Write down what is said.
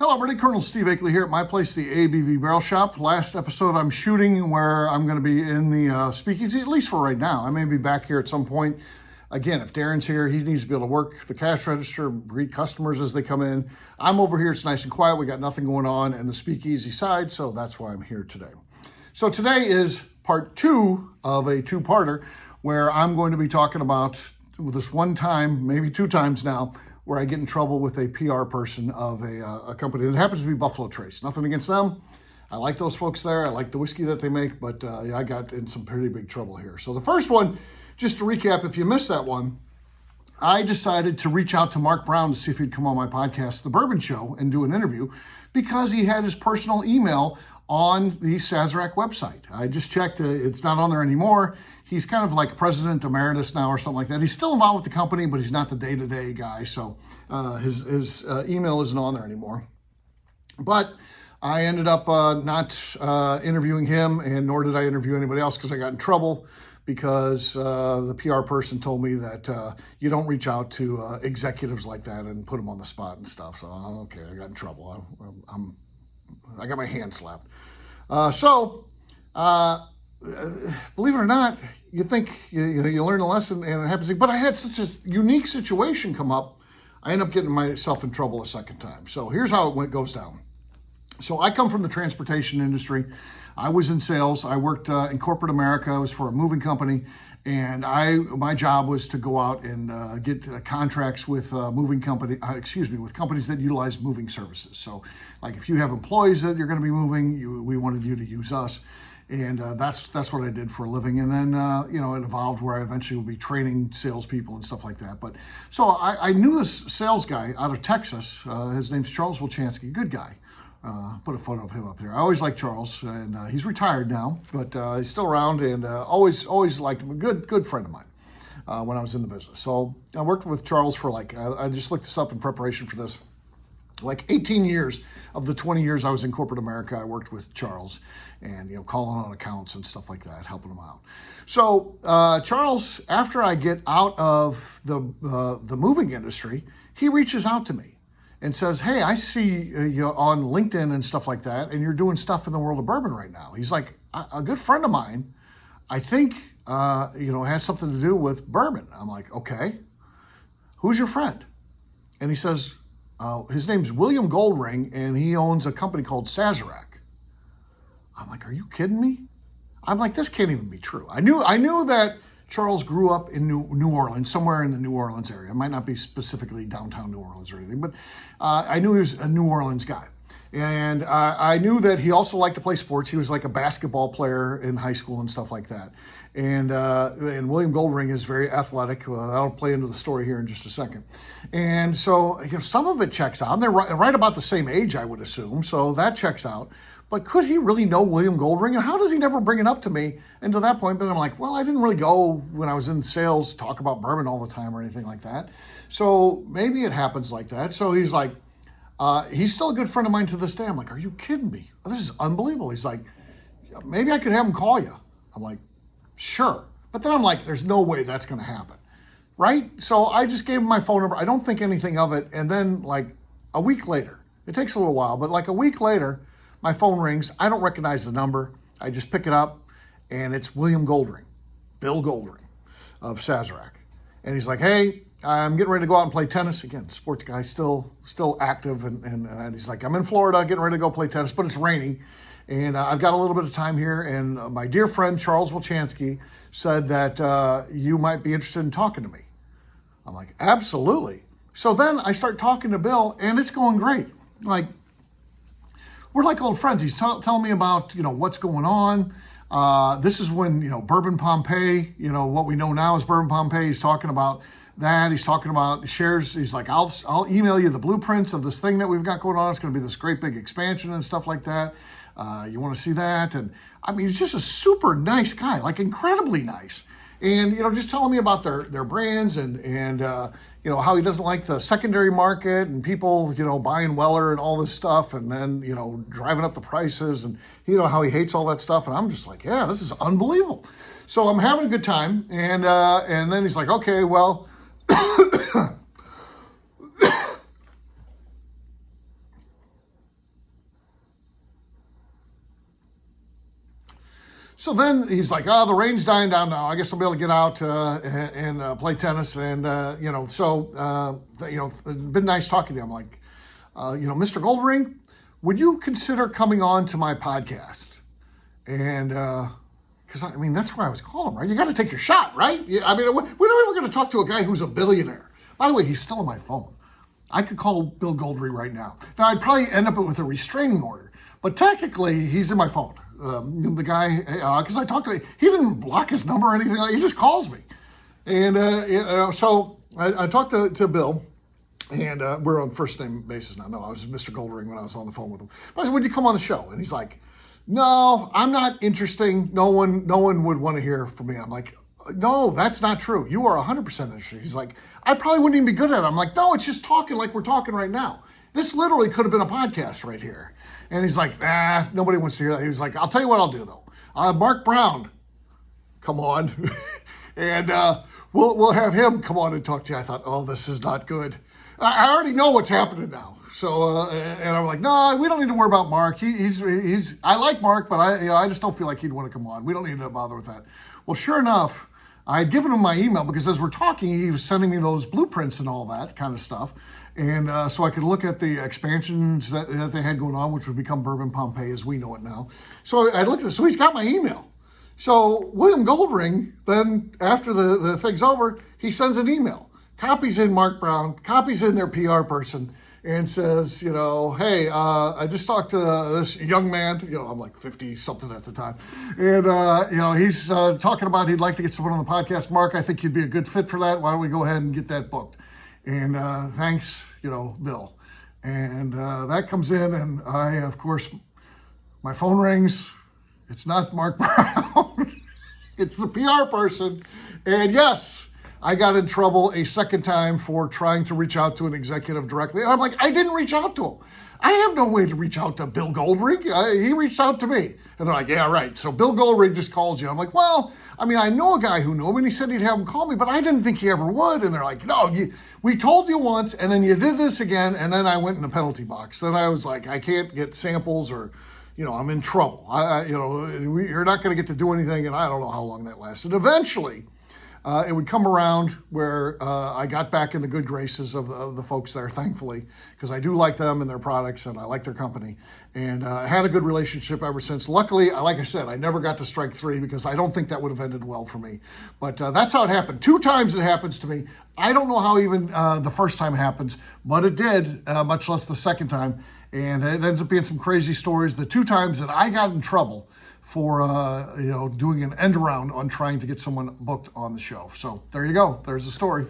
Hello, everybody. Colonel Steve Akley here at my place, the ABV Barrel Shop. Last episode I'm shooting where I'm going to be in the speakeasy, at least for right now. I may be back here at some point. Again, if Darren's here, he needs to be able to work the cash register, greet customers as they come in. I'm over here. It's nice and quiet. We got nothing going on in the speakeasy side, so that's why I'm here today. So today is part 2 of a two-parter where I'm going to be talking about this one time, maybe 2 times now, where I get in trouble with a PR person of a company that happens to be Buffalo Trace. Nothing against them. I like those folks there. I like the whiskey that they make, but I got in some pretty big trouble here. So the first one, just to recap, if you missed that one, I decided to reach out to Mark Brown to see if he'd come on my podcast, The Bourbon Show, and do an interview because he had his personal email on the Sazerac website. I just checked. It's not on there anymore. He's kind of like president emeritus now or something like that. He's still involved with the company, but he's not the day-to-day guy, so his email isn't on there anymore. But I ended up not interviewing him, and nor did I interview anybody else because I got in trouble because the PR person told me that you don't reach out to executives like that and put them on the spot and stuff. So, okay, I got in trouble. I got my hand slapped. Believe it or not, you think you learn a lesson and it happens. But I had such a unique situation come up, I end up getting myself in trouble a second time. So here's how it goes down. So I come from the transportation industry. I was in sales. I worked in corporate America. I was for a moving company, and my job was to go out and get contracts with with companies that utilize moving services. So, like if you have employees that you're going to be moving, we wanted you to use us. And that's what I did for a living. And then, it evolved where I eventually would be training salespeople and stuff like that. But so I knew this sales guy out of Texas. His name's Charles Wilchansky, good guy. Put a photo of him up there. I always liked Charles, and he's retired now, but he's still around, and always liked him. A good friend of mine when I was in the business. So I worked with Charles for I just looked this up in preparation for this. 18 years of the 20 years I was in corporate America, I worked with Charles and, calling on accounts and stuff like that, helping him out. So Charles, after I get out of the moving industry, he reaches out to me and says, hey, I see you on LinkedIn and stuff like that, and you're doing stuff in the world of bourbon right now. He's like, a good friend of mine, I think, has something to do with bourbon. I'm like, okay, who's your friend? And he says, his name's William Goldring, and he owns a company called Sazerac. I'm like, are you kidding me? I'm like, this can't even be true. I knew that Charles grew up in New Orleans, somewhere in the New Orleans area. It might not be specifically downtown New Orleans or anything, but I knew he was a New Orleans guy. And I knew that he also liked to play sports. He was like a basketball player in high school and stuff like that. And William Goldring is very athletic. I'll play into the story here in just a second. And so some of it checks out. And they're right about the same age, I would assume. So that checks out. But could he really know William Goldring? And how does he never bring it up to me? And to that point, then I'm like, well, I didn't really go when I was in sales talk about bourbon all the time or anything like that. So maybe it happens like that. So he's like, he's still a good friend of mine to this day. I'm like, are you kidding me? This is unbelievable. He's like, maybe I could have him call you. I'm like, sure. But then I'm like, there's no way that's going to happen. Right? So I just gave him my phone number. I don't think anything of it. And then a week later, it takes a little while, but a week later, my phone rings. I don't recognize the number. I just pick it up, and it's William Goldring, Bill Goldring of Sazerac. And he's like, hey, I'm getting ready to go out and play tennis. Again, sports guy, still active. And he's like, I'm in Florida getting ready to go play tennis, but it's raining. And I've got a little bit of time here. And my dear friend, Charles Wilchansky, said that you might be interested in talking to me. I'm like, absolutely. So then I start talking to Bill, and it's going great. We're like old friends. He's telling me about, what's going on. This is when, Bourbon Pompeii, what we know now as Bourbon Pompeii. He's talking about that. He's talking about shares. He's like, I'll email you the blueprints of this thing that we've got going on. It's going to be this great big expansion and stuff like that. You want to see that? And I mean, he's just a super nice guy, incredibly nice. And, just telling me about their brands and how he doesn't like the secondary market and people, buying Weller and all this stuff and then, driving up the prices and, how he hates all that stuff. And I'm just like, yeah, this is unbelievable. So I'm having a good time. And then he's like, okay, well, So then he's like, oh, the rain's dying down now. I guess I'll be able to get out and play tennis. And, it's been nice talking to you. I'm like, Mr. Goldring, would you consider coming on to my podcast? And, because, that's why I was calling, right? You got to take your shot, right? Yeah, we're going to talk to a guy who's a billionaire. By the way, he's still on my phone. I could call Bill Goldring right now. Now, I'd probably end up with a restraining order. But technically, he's in my phone. The guy, because I talked to him, he didn't block his number or anything. He just calls me. And, so I talked to Bill, and we're on first name basis now. No, I was Mr. Goldring when I was on the phone with him. But I said, would you come on the show? And he's like, no, I'm not interesting. No one would want to hear from me. I'm like, no, that's not true. You are 100% interesting. He's like, I probably wouldn't even be good at it. I'm like, no, it's just talking like we're talking right now. This literally could have been a podcast right here. And he's like, nobody wants to hear that. He was like, I'll tell you what I'll do, though. Mark Brown, come on. And we'll have him come on and talk to you. I thought, oh, this is not good. I already know what's happening now. So, and I'm like, no, we don't need to worry about Mark. He's I like Mark, but I just don't feel like he'd want to come on. We don't need to bother with that. Well, sure enough, I had given him my email because as we're talking, he was sending me those blueprints and all that kind of stuff. And so I could look at the expansions that they had going on, which would become Bourbon Pompeii as we know it now. So I looked at it. So he's got my email. So William Goldring, then after the thing's over, he sends an email. Copies in Mark Brown, copies in their PR person, and says, hey, I just talked to this young man, I'm like 50 something at the time. And, he's talking about he'd like to get someone on the podcast. Mark, I think you'd be a good fit for that. Why don't we go ahead and get that booked? And thanks, Bill. And that comes in, and I, of course, my phone rings. It's not Mark Brown. It's the PR person. And yes, I got in trouble a second time for trying to reach out to an executive directly. And I'm like, I didn't reach out to him. I have no way to reach out to Bill Goldring. He reached out to me. And they're like, yeah, right. So Bill Goldring just calls you. I'm like, well, I know a guy who knew him, and he said he'd have him call me, but I didn't think he ever would. And they're like, no, we told you once, and then you did this again, and then I went in the penalty box. Then I was like, I can't get samples, or, I'm in trouble. You're not going to get to do anything, and I don't know how long that lasted. Eventually, it would come around where I got back in the good graces of the folks there, thankfully, because I do like them and their products, and I like their company, and I had a good relationship ever since. Luckily, like I said, I never got to strike three because I don't think that would have ended well for me. But that's how it happened. 2 times it happens to me. I don't know how even the first time happens, but it did, much less the second time. And it ends up being some crazy stories. The 2 times that I got in trouble for doing an end around on trying to get someone booked on the show. So there you go. There's the story.